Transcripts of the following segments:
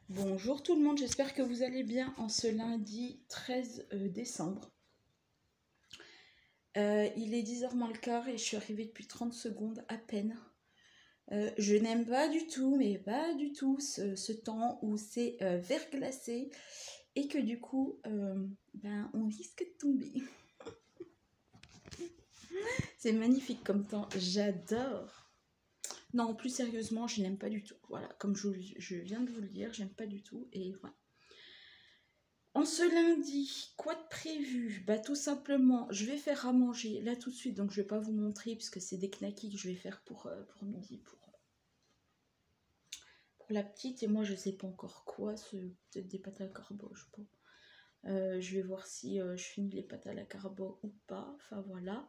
Bonjour tout le monde, j'espère que vous allez bien en ce lundi 13 décembre. Il est 10h moins le quart et je suis arrivée depuis 30 secondes à peine. Je n'aime pas du tout, mais pas du tout ce temps où c'est verglacé et que du coup, on risque de tomber. C'est magnifique comme temps, j'adore. Non, plus sérieusement, je n'aime pas du tout. Voilà, comme je viens de vous le dire, j'aime pas du tout et voilà. En ce lundi, quoi de prévu? Bah tout simplement, je vais faire à manger là tout de suite, donc je vais pas vous montrer puisque c'est des knackis que je vais faire pour midi, pour la petite. Et moi je sais pas encore quoi, c'est peut-être des pâtes à la carbo, je sais pas. Je vais voir si je finis les pâtes à la carbo ou pas, enfin voilà.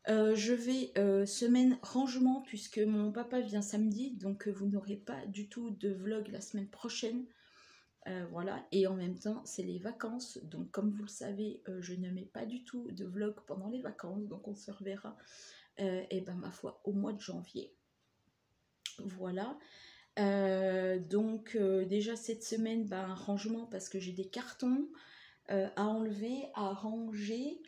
Je vais semaine rangement puisque mon papa vient samedi, donc vous n'aurez pas du tout de vlog la semaine prochaine. Voilà, et en même temps c'est les vacances, donc comme vous le savez, je ne mets pas du tout de vlog pendant les vacances, donc on se reverra et ben ma foi au mois de janvier. Voilà, donc déjà cette semaine, rangement parce que j'ai des cartons à enlever, à ranger.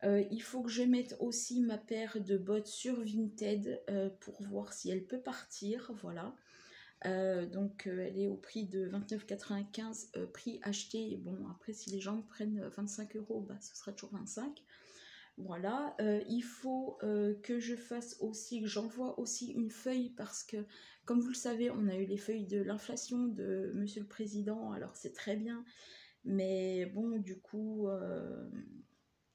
Il faut que je mette aussi ma paire de bottes sur Vinted pour voir si elle peut partir, voilà. Donc elle est au prix de 29,95 €, prix acheté. Bon, après si les gens prennent 25 €, ce sera toujours 25. Voilà, il faut que je fasse aussi, que j'envoie aussi une feuille parce que comme vous le savez, on a eu les feuilles de l'inflation de Monsieur le Président, alors c'est très bien, mais bon du coup,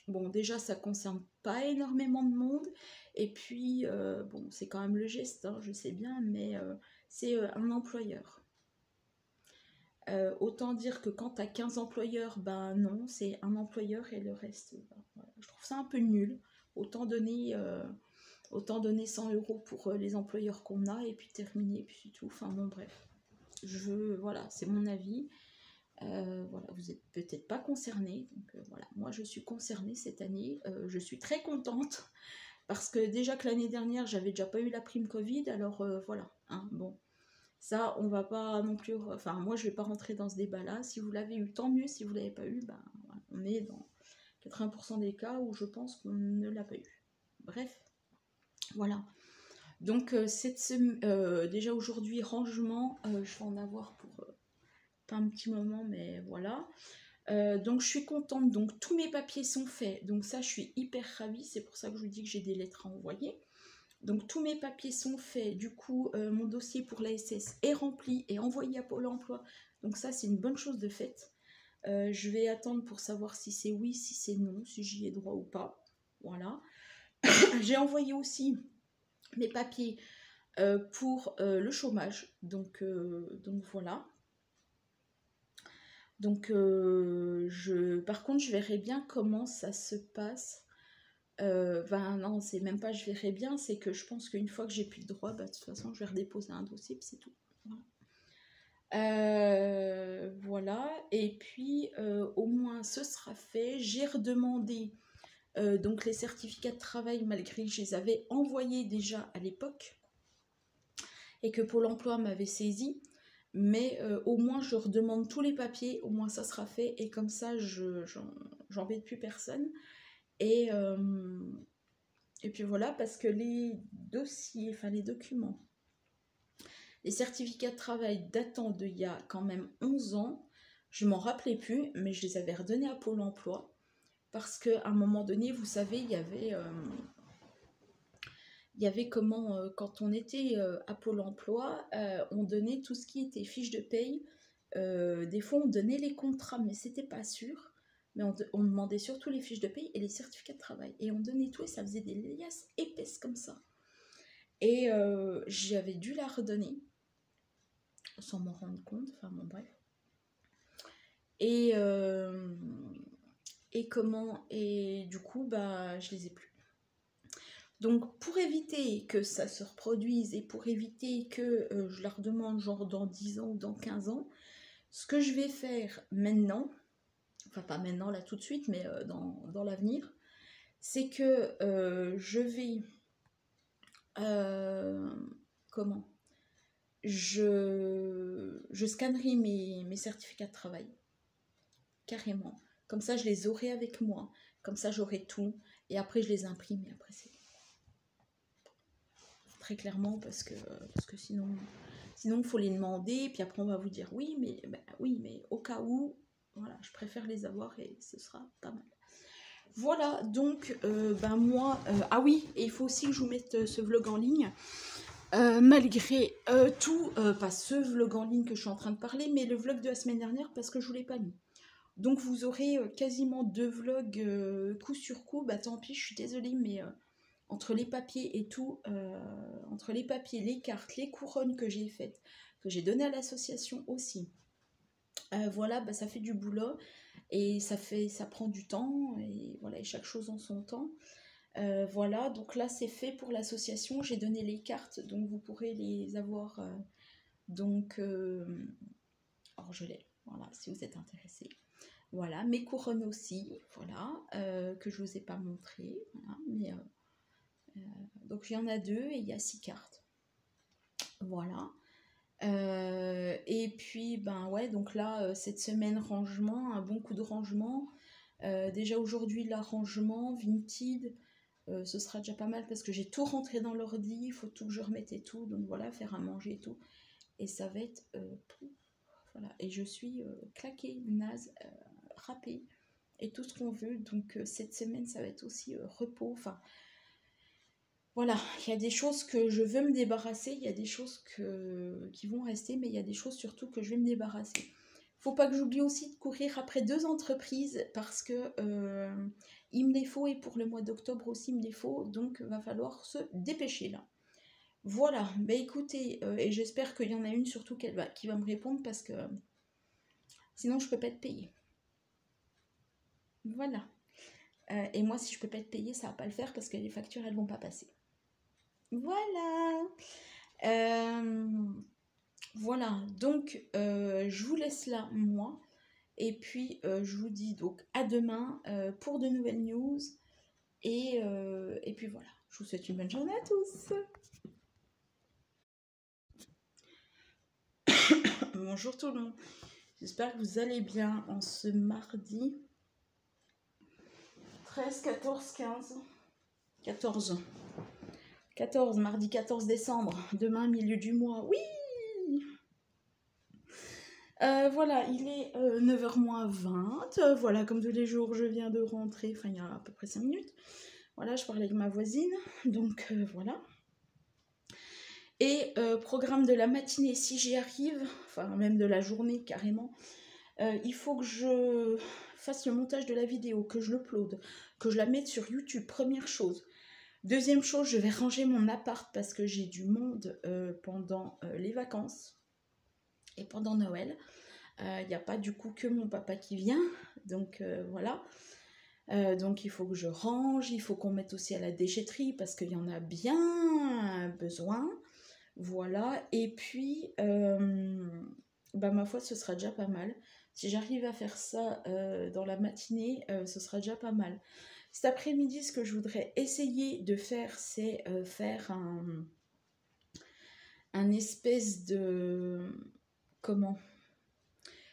bon déjà ça concerne pas énormément de monde, et puis bon c'est quand même le geste, hein, je sais bien, mais c'est un employeur. Autant dire que quand tu as 15 employeurs, non, c'est un employeur et le reste, voilà. Je trouve ça un peu nul. Autant donner 100 € pour les employeurs qu'on a et puis terminer, puis c'est tout. Enfin bon, bref. Voilà, c'est mon avis. Voilà, vous n'êtes peut-être pas concernés. Donc voilà, moi je suis concernée cette année. Je suis très contente parce que déjà que l'année dernière, j'avais déjà pas eu la prime Covid. Alors voilà, hein, bon. Ça, on va pas non plus... Enfin, moi, je vais pas rentrer dans ce débat-là. Si vous l'avez eu, tant mieux. Si vous l'avez pas eu, voilà, on est dans 80% des cas où je pense qu'on ne l'a pas eu. Bref, voilà. Donc, déjà aujourd'hui, rangement, je vais en avoir pour pas un petit moment, mais voilà. Donc, je suis contente. Donc, tous mes papiers sont faits. Donc, ça, je suis hyper ravie. C'est pour ça que je vous dis que j'ai des lettres à envoyer. Donc tous mes papiers sont faits, du coup mon dossier pour l'ASS est rempli et envoyé à Pôle emploi, donc ça c'est une bonne chose de faite. Je vais attendre pour savoir si c'est oui, si c'est non, si j'y ai droit ou pas, voilà. J'ai envoyé aussi mes papiers pour le chômage, donc voilà. Donc par contre je verrai bien comment ça se passe. Non, c'est même pas je verrai bien, c'est que je pense qu'une fois que j'ai plus de droit, de toute façon je vais redéposer un dossier puis c'est tout. Voilà, et puis au moins ce sera fait. J'ai redemandé donc les certificats de travail, malgré que je les avais envoyés déjà à l'époque et que Pôle emploi m'avait saisi, mais au moins je redemande tous les papiers, au moins ça sera fait, et comme ça j'embête plus personne. Et puis voilà, parce que les dossiers, enfin les documents, les certificats de travail datant d'il y a quand même 11 ans, je m'en rappelais plus, mais je les avais redonnés à Pôle emploi. Parce qu'à un moment donné, vous savez, il y avait comment, quand on était à Pôle emploi, on donnait tout ce qui était fiche de paye. Des fois, on donnait les contrats, mais c'était pas sûr. Mais on demandait surtout les fiches de paye et les certificats de travail. Et on donnait tout et ça faisait des liasses épaisses comme ça. Et j'avais dû la redonner sans m'en rendre compte. Enfin bon, bref. Et du coup, je les ai plus. Donc, pour éviter que ça se reproduise et pour éviter que je la redemande genre dans 10 ans ou dans 15 ans, ce que je vais faire maintenant, enfin pas maintenant là tout de suite, mais dans l'avenir, c'est que je vais... je scannerai mes certificats de travail. Carrément. Comme ça, je les aurai avec moi. Comme ça, j'aurai tout. Et après, je les imprime. Et après, c'est très clairement parce que sinon, il faut les demander. Puis après, on va vous dire oui, mais au cas où, voilà, je préfère les avoir et ce sera pas mal. Voilà, donc, moi... ah oui, et il faut aussi que je vous mette ce vlog en ligne. Malgré tout, pas ce vlog en ligne que je suis en train de parler, mais le vlog de la semaine dernière parce que je ne vous l'ai pas mis. Donc vous aurez quasiment 2 vlogs coup sur coup. Bah tant pis, je suis désolée, mais entre les papiers et tout, entre les papiers, les cartes, les couronnes que j'ai faites, que j'ai données à l'association aussi, voilà, bah, ça fait du boulot et ça prend du temps et voilà, et chaque chose en son temps. Voilà, donc là c'est fait pour l'association, j'ai donné les cartes, donc vous pourrez les avoir en gelée, voilà, si vous êtes intéressés. Voilà, mes couronnes aussi, voilà, que je ne vous ai pas montré, voilà, mais donc il y en a 2 et il y a 6 cartes, voilà. Et puis ben ouais, donc là cette semaine rangement, un bon coup de rangement. Déjà aujourd'hui l'arrangement Vinted, ce sera déjà pas mal parce que j'ai tout rentré dans l'ordi, il faut tout que je remette et tout, donc voilà, faire à manger et tout, et ça va être voilà, et je suis claquée, naze, râpée et tout ce qu'on veut, donc cette semaine ça va être aussi repos, enfin voilà, il y a des choses que je veux me débarrasser, il y a des choses qui vont rester, mais il y a des choses surtout que je vais me débarrasser. Faut pas que j'oublie aussi de courir après 2 entreprises parce que il me les faut et pour le mois d'octobre aussi il me les faut, donc va falloir se dépêcher là. Voilà, bah écoutez, et j'espère qu'il y en a une surtout qui va me répondre parce que sinon je peux pas être payée. Voilà. Et moi si je peux pas être payée, ça va pas le faire parce que les factures elles vont pas passer. Voilà. Voilà, donc je vous laisse là, moi. Et puis je vous dis donc à demain pour de nouvelles news. Et puis voilà, je vous souhaite une bonne journée à tous. Bonjour tout le monde. J'espère que vous allez bien en ce mardi 13, 14, 15, 14. 14, mardi 14 décembre. Demain, milieu du mois. Oui! Voilà, il est 9h moins 20. Voilà, comme tous les jours, je viens de rentrer. Enfin, il y a à peu près 5 minutes. Voilà, je parlais avec ma voisine. Donc, voilà. Et programme de la matinée, si j'y arrive, enfin, même de la journée, carrément, il faut que je fasse le montage de la vidéo, que je l'upload, que je la mette sur YouTube, première chose. Deuxième chose, je vais ranger mon appart parce que j'ai du monde pendant les vacances et pendant Noël. Il n'y a pas du coup que mon papa qui vient, donc voilà. Donc il faut que je range, il faut qu'on mette aussi à la déchetterie parce qu'il y en a bien besoin. Voilà, et puis ma foi ce sera déjà pas mal. Si j'arrive à faire ça dans la matinée, ce sera déjà pas mal. Cet après-midi, ce que je voudrais essayer de faire, c'est faire un espèce de... Comment?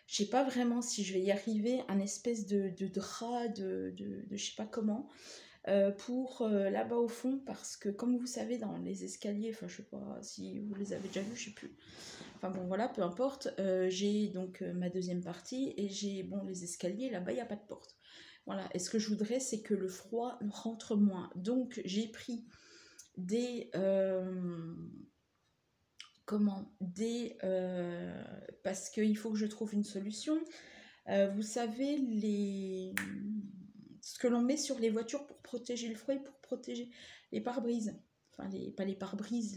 Je sais pas vraiment si je vais y arriver, un espèce de drap, de je sais pas comment, pour là-bas au fond, parce que comme vous savez, dans les escaliers, enfin je sais pas si vous les avez déjà vus, je sais plus. Enfin bon voilà, peu importe, j'ai donc ma deuxième partie et j'ai bon les escaliers, là-bas il n'y a pas de porte. Voilà, et ce que je voudrais, c'est que le froid rentre moins. Donc, j'ai pris des... parce qu'il faut que je trouve une solution. Vous savez, ce que l'on met sur les voitures pour protéger le froid et pour protéger les pare-brises. Enfin, pas les pare-brises,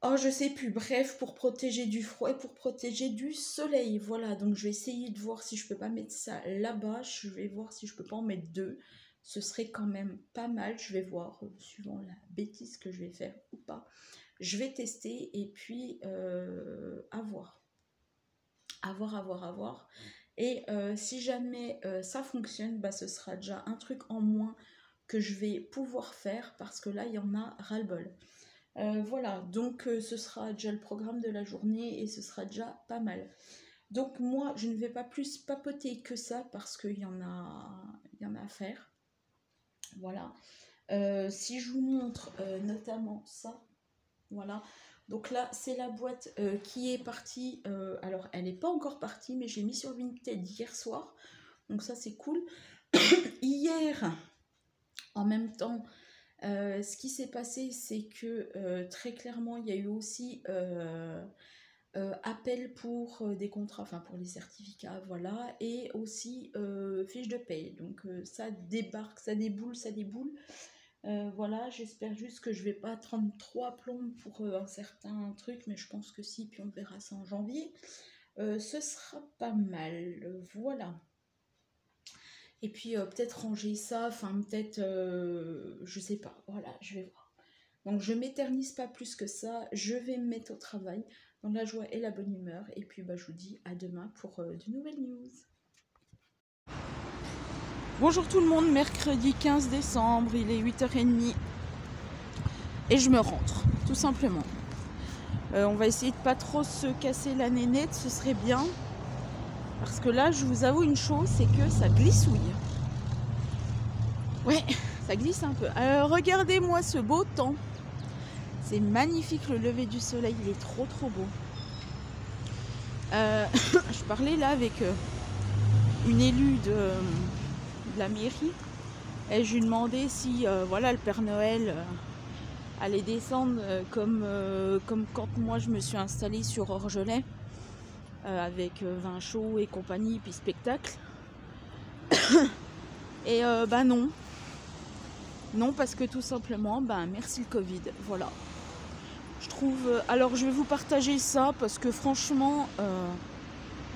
Oh, je sais plus. Bref, pour protéger du froid et pour protéger du soleil. Voilà, donc je vais essayer de voir si je peux pas mettre ça là-bas. Je vais voir si je peux pas en mettre 2. Ce serait quand même pas mal. Je vais voir, suivant la bêtise que je vais faire ou pas. Je vais tester et puis à voir. À voir. Et si jamais ça fonctionne, bah, ce sera déjà un truc en moins que je vais pouvoir faire parce que là, il y en a ras-le-bol. Voilà, donc ce sera déjà le programme de la journée et ce sera déjà pas mal. Donc moi, je ne vais pas plus papoter que ça parce qu'il y en a à faire. Voilà. Si je vous montre notamment ça, voilà. Donc là, c'est la boîte qui est partie. Alors, elle n'est pas encore partie, mais j'ai mis sur Vinted hier soir. Donc ça, c'est cool. Hier, en même temps, ce qui s'est passé, c'est que très clairement, il y a eu aussi appel pour des contrats, enfin pour les certificats, voilà, et aussi fiche de paye. Donc ça débarque, ça déboule, ça déboule. Voilà, j'espère juste que je vais pas 33 plombes pour un certain truc, mais je pense que si, puis on verra ça en janvier. Ce sera pas mal, voilà. Et puis peut-être ranger ça, enfin peut-être, je sais pas, voilà, je vais voir. Donc je m'éternise pas plus que ça, je vais me mettre au travail dans la joie et la bonne humeur. Et puis bah, je vous dis à demain pour de nouvelles news. Bonjour tout le monde, mercredi 15 décembre, il est 8h30 et je me rentre, tout simplement. On va essayer de pas trop se casser la nénette, ce serait bien. Parce que là, je vous avoue une chose, c'est que ça glissouille. Ouais, ça glisse un peu. Regardez-moi ce beau temps. C'est magnifique le lever du soleil, il est trop beau. Je parlais là avec une élue de la mairie et je lui demandais si voilà, le Père Noël allait descendre comme quand moi je me suis installée sur Orgelet avec vin chaud et compagnie puis spectacle. Et bah non, parce que tout simplement merci le Covid, voilà. Je trouve, alors je vais vous partager ça parce que franchement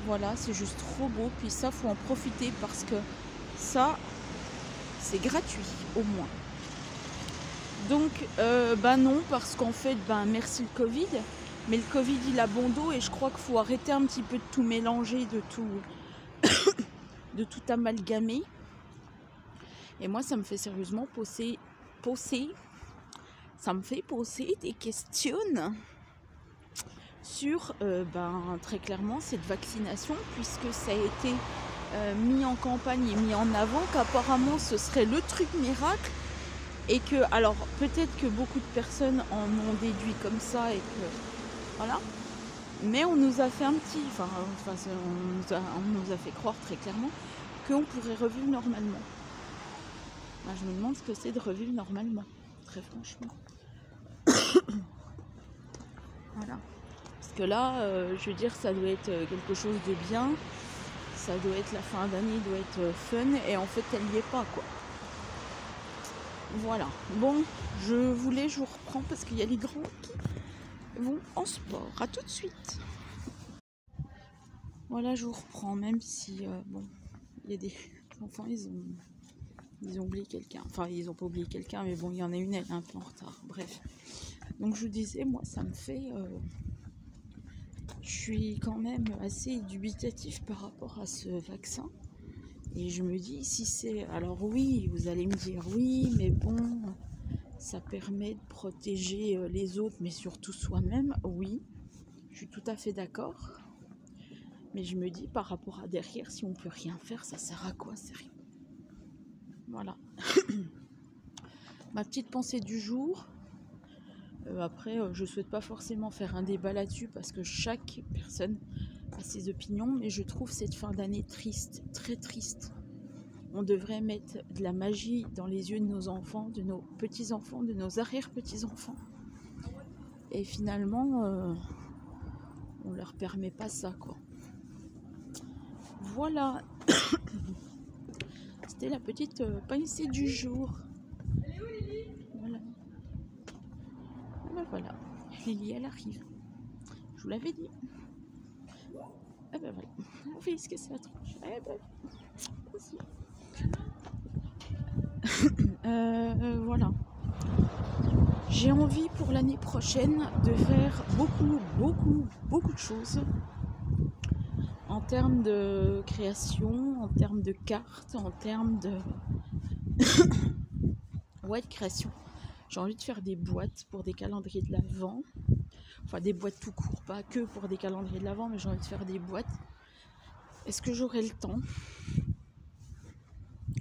voilà, c'est juste trop beau, puis ça faut en profiter parce que ça c'est gratuit au moins. Donc non, parce qu'en fait merci le Covid, mais le Covid il a bon dos et je crois qu'il faut arrêter un petit peu de tout mélanger, de tout amalgamer. Et moi ça me fait sérieusement poser des questions sur très clairement cette vaccination, puisque ça a été mis en campagne et mis en avant qu'apparemment ce serait le truc miracle, et que, alors peut-être que beaucoup de personnes en ont déduit comme ça et que voilà, mais on nous a fait on nous a fait croire très clairement qu'on pourrait revivre normalement. Je me demande ce que c'est de revivre normalement, très franchement. Voilà. Parce que là, je veux dire, ça doit être quelque chose de bien. Ça doit être la fin d'année, doit être fun. Et en fait, elle n'y est pas, quoi. Voilà. Bon, je vous reprends parce qu'il y a les grands qui vont en sport. À tout de suite. Voilà, je vous reprends, même si, il y a des enfants, ils ont oublié quelqu'un. Enfin, ils n'ont pas oublié quelqu'un, mais bon, il y en a une, elle est un peu en retard. Bref. Donc, je vous disais, moi, ça me fait... je suis quand même assez dubitatif par rapport à ce vaccin. Et je me dis, si c'est... Alors oui, vous allez me dire, oui, mais bon, ça permet de protéger les autres, mais surtout soi-même. Oui, je suis tout à fait d'accord. Mais je me dis, par rapport à derrière, si on peut rien faire, ça sert à quoi, sérieux? Voilà. Ma petite pensée du jour. Après, je ne souhaite pas forcément faire un débat là-dessus parce que chaque personne a ses opinions, mais je trouve cette fin d'année triste, très triste. On devrait mettre de la magie dans les yeux de nos enfants, de nos petits-enfants, de nos arrière-petits-enfants. Et finalement, on leur permet pas ça, quoi. Voilà. C'était la petite pensée du jour. Voilà. Voilà. Lily, elle arrive. Je vous l'avais dit. Voilà. On fait ce que c'est la tronche. Aussi. Voilà. J'ai envie pour l'année prochaine de faire beaucoup de choses en termes de création, en termes de cartes, en termes de... ouais, de création. j'ai envie de faire des boîtes pour des calendriers de l'Avent. Enfin, des boîtes tout court, pas que pour des calendriers de l'Avent, mais j'ai envie de faire des boîtes. Est-ce que j'aurai le temps?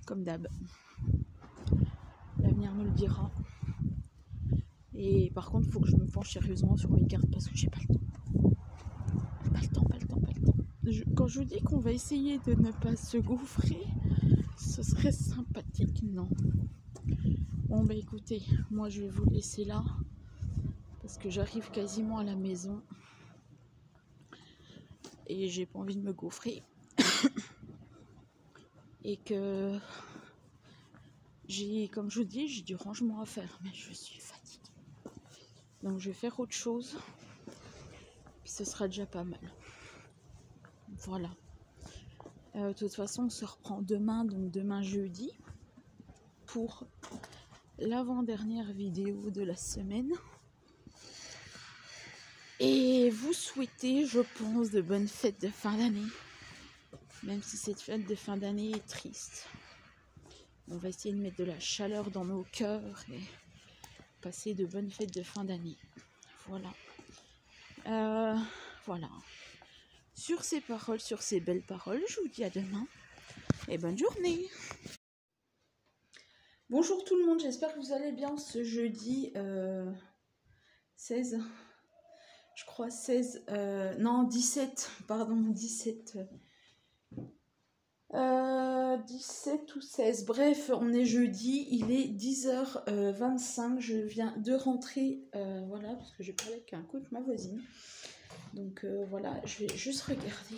Comme d'hab. L'avenir nous le dira. Et par contre, il faut que je me penche sérieusement sur mes cartes parce que j'ai pas le temps. Pas le temps. Quand je vous dis qu'on va essayer de ne pas se gouffrer, ce serait sympathique, non? Bon bah écoutez, moi je vais vous laisser là parce que j'arrive quasiment à la maison et j'ai pas envie de me gouffrer et que j'ai, comme je vous dis, j'ai du rangement à faire, mais je suis fatiguée. Donc je vais faire autre chose, puis ce sera déjà pas mal. Voilà. De toute façon, on se reprend demain, donc demain jeudi, pour l'avant-dernière vidéo de la semaine. Et vous souhaitez, je pense, de bonnes fêtes de fin d'année, même si cette fête de fin d'année est triste. On va essayer de mettre de la chaleur dans nos cœurs et passer de bonnes fêtes de fin d'année. Voilà. Voilà. Sur ces paroles, sur ces belles paroles, je vous dis à demain et bonne journée. Bonjour tout le monde, j'espère que vous allez bien ce jeudi 16, je crois 16, non 17, pardon, 17 ou 16, bref, on est jeudi, il est 10h25, je viens de rentrer, voilà, parce que j'ai parlé avec un coup de ma voisine, donc voilà, je vais juste regarder.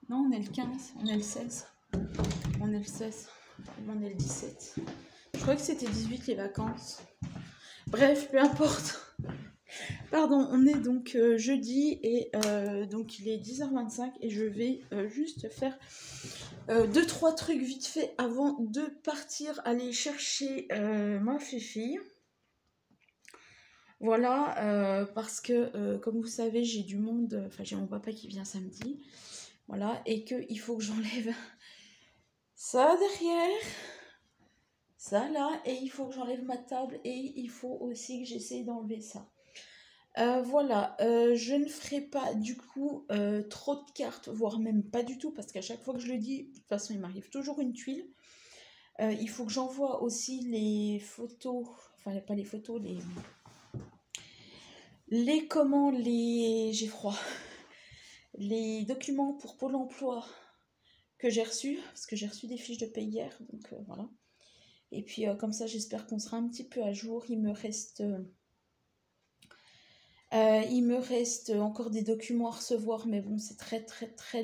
Non, on est le 15, on est le 16, on est le 16, on est le 17, je crois que c'était 18 les vacances, bref, peu importe. Pardon, on est donc jeudi et donc il est 10h25 et je vais juste faire 2-3 trucs vite fait avant de partir aller chercher ma fifi. Voilà, parce que comme vous savez, j'ai du monde, enfin j'ai mon papa qui vient samedi, voilà, et qu'il faut que j'enlève ça derrière, ça là, et il faut que j'enlève ma table et il faut aussi que j'essaye d'enlever ça. Voilà, je ne ferai pas du coup trop de cartes, voire même pas du tout, parce qu'à chaque fois que je le dis, de toute façon il m'arrive toujours une tuile. Il faut que j'envoie aussi les photos, enfin pas les photos, j'ai froid, les documents pour Pôle emploi que j'ai reçus, parce que j'ai reçu des fiches de paie hier, donc voilà. Et puis comme ça j'espère qu'on sera un petit peu à jour, il me reste encore des documents à recevoir, mais bon, c'est très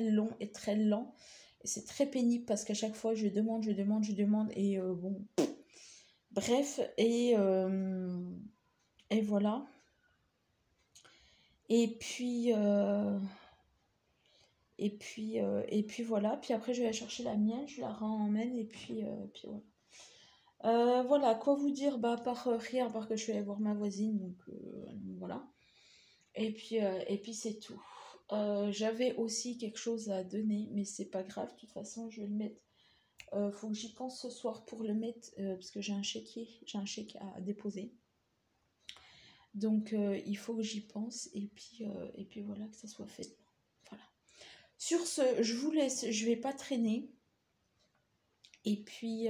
long et très lent. Et c'est très pénible parce qu'à chaque fois, je demande, et bon. Bref, et voilà. Et puis voilà. Puis après, je vais aller chercher la mienne, je la ramène, et puis voilà. Voilà, quoi vous dire, bah, à part rien, à part que je suis allée voir ma voisine, donc voilà. Et puis c'est tout. J'avais aussi quelque chose à donner, mais c'est pas grave, de toute façon, je vais le mettre. Faut que j'y pense ce soir pour le mettre, parce que j'ai un chèque à déposer. Donc il faut que j'y pense, et puis voilà, que ça soit fait. Voilà. Sur ce, je vous laisse, je vais pas traîner. Et puis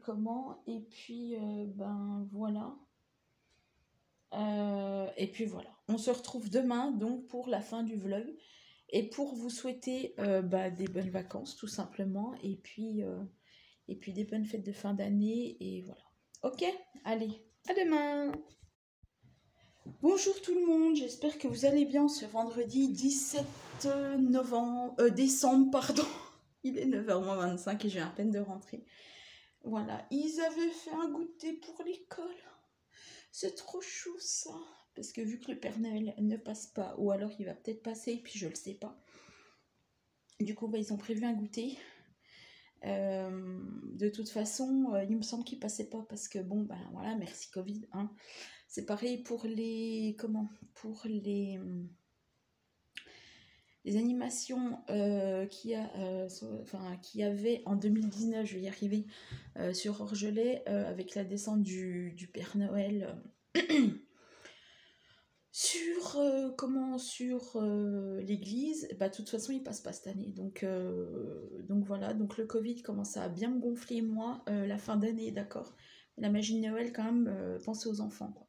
comment? Et puis ben voilà. Et puis voilà, on se retrouve demain donc pour la fin du vlog et pour vous souhaiter des bonnes vacances tout simplement et puis des bonnes fêtes de fin d'année et voilà. Ok, allez, à demain. Bonjour tout le monde, j'espère que vous allez bien ce vendredi 17 décembre, pardon. Il est 9h25 et j'ai à peine de rentrer. Voilà, ils avaient fait un goûter pour l'école. C'est trop chou ça. Parce que vu que le Père Noël ne passe pas, ou alors il va peut-être passer, puis je le sais pas. Du coup, ils ont prévu un goûter. De toute façon, il me semble qu'il passait pas parce que bon, voilà, merci Covid. Hein. C'est pareil pour les les animations qu'il y avait en 2019, je vais y arriver, sur Orgelet, avec la descente du Père Noël. Sur l'église, bah de toute façon il passe pas cette année, donc voilà, donc le Covid commence à bien me gonfler moi, la fin d'année, d'accord, la magie de Noël quand même, pensez aux enfants, quoi.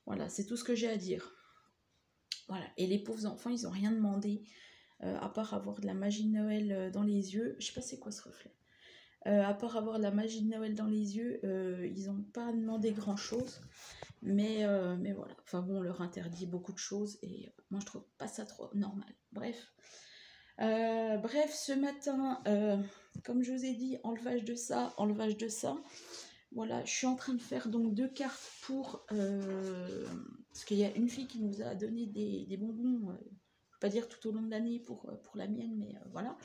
Voilà, c'est tout ce que j'ai à dire. Voilà, et les pauvres enfants ils ont rien demandé, à part avoir de la magie de Noël dans les yeux. Je sais pas c'est quoi ce reflet. À part avoir de la magie de Noël dans les yeux, ils n'ont pas demandé grand chose. Mais voilà, enfin bon, on leur interdit beaucoup de choses et moi je trouve pas ça trop normal. Bref, ce matin, comme je vous ai dit, enlevage de ça, enlevage de ça. Voilà, je suis en train de faire donc 2 cartes pour... parce qu'il y a une fille qui nous a donné des bonbons, je ne vais pas dire tout au long de l'année pour la mienne, mais voilà.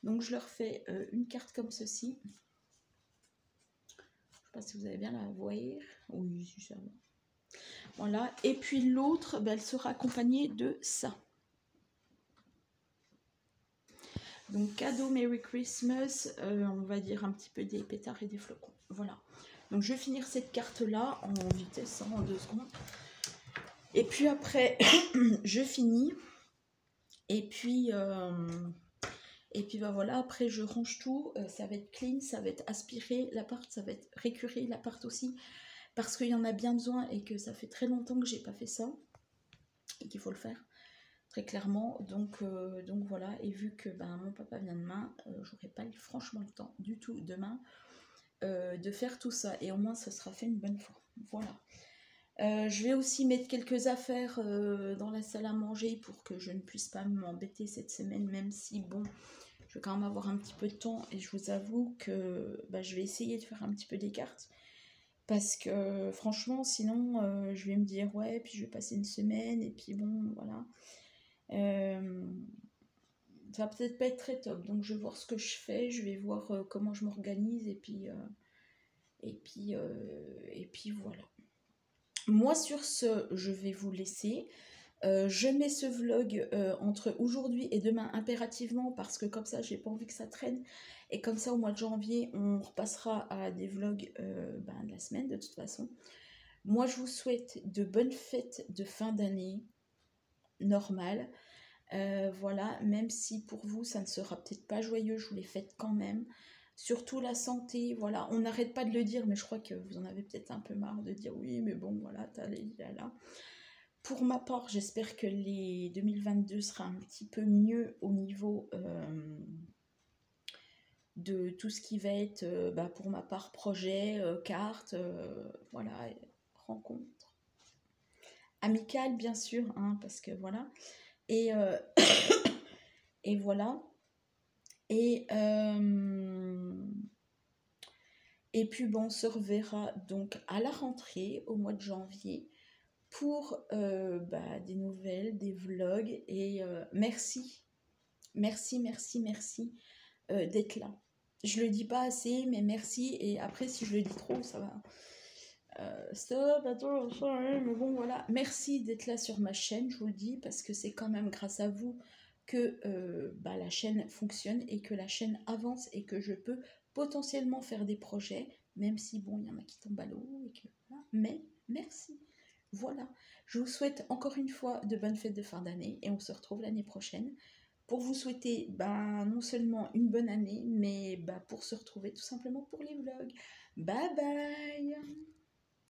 Donc je leur fais une carte comme ceci. Je ne sais pas si vous allez bien la voir. Oui, si ça va. Voilà, et puis l'autre, ben, elle sera accompagnée de ça. Donc cadeau Merry Christmas, on va dire un petit peu des pétards et des flocons. Voilà. Donc je vais finir cette carte-là en vitesse, en 2 secondes. Et puis après, je finis. Et puis ben voilà, après je range tout. Ça va être clean, ça va être aspiré. L'appart, ça va être récuré, l'appart aussi. Parce qu'il y en a bien besoin et que ça fait très longtemps que j'ai pas fait ça. Et qu'il faut le faire. Très clairement, donc voilà, et vu que ben, mon papa vient demain, j'aurai pas franchement le temps du tout demain de faire tout ça, et au moins ça sera fait une bonne fois. Voilà. Je vais aussi mettre quelques affaires dans la salle à manger pour que je ne puisse pas m'embêter cette semaine, même si bon, je vais quand même avoir un petit peu de temps, et je vous avoue que ben, je vais essayer de faire un petit peu des cartes. Parce que franchement, sinon, je vais me dire ouais, puis je vais passer une semaine, et puis bon, voilà. Ça va peut-être pas être très top, donc je vais voir ce que je fais, je vais voir comment je m'organise, et puis voilà. Moi sur ce, je vais vous laisser. Je mets ce vlog entre aujourd'hui et demain impérativement, parce que comme ça j'ai pas envie que ça traîne, et comme ça au mois de janvier on repassera à des vlogs de la semaine de toute façon. Moi je vous souhaite de bonnes fêtes de fin d'année normales. Voilà, même si pour vous ça ne sera peut-être pas joyeux, je vous les fête quand même. Surtout la santé, voilà, on n'arrête pas de le dire, mais je crois que vous en avez peut-être un peu marre de dire oui, mais bon, voilà, t'as les là. Pour ma part, j'espère que les 2022 sera un petit peu mieux au niveau de tout ce qui va être, pour ma part, projet, cartes, voilà, rencontres. Amicales, bien sûr, hein, parce que voilà. Et et voilà. Et puis bon, on se reverra donc à la rentrée au mois de janvier pour des nouvelles, des vlogs. Et merci d'être là. Je le dis pas assez, mais merci. Et après, si je le dis trop, ça va. Stop, attends, mais bon, voilà. Merci d'être là sur ma chaîne, je vous le dis, parce que c'est quand même grâce à vous que la chaîne fonctionne et que la chaîne avance et que je peux potentiellement faire des projets, même si, bon, il y en a qui tombent à l'eau, et que, voilà. Mais merci. Voilà. Je vous souhaite encore une fois de bonnes fêtes de fin d'année et on se retrouve l'année prochaine pour vous souhaiter non seulement une bonne année, mais pour se retrouver tout simplement pour les vlogs. Bye bye!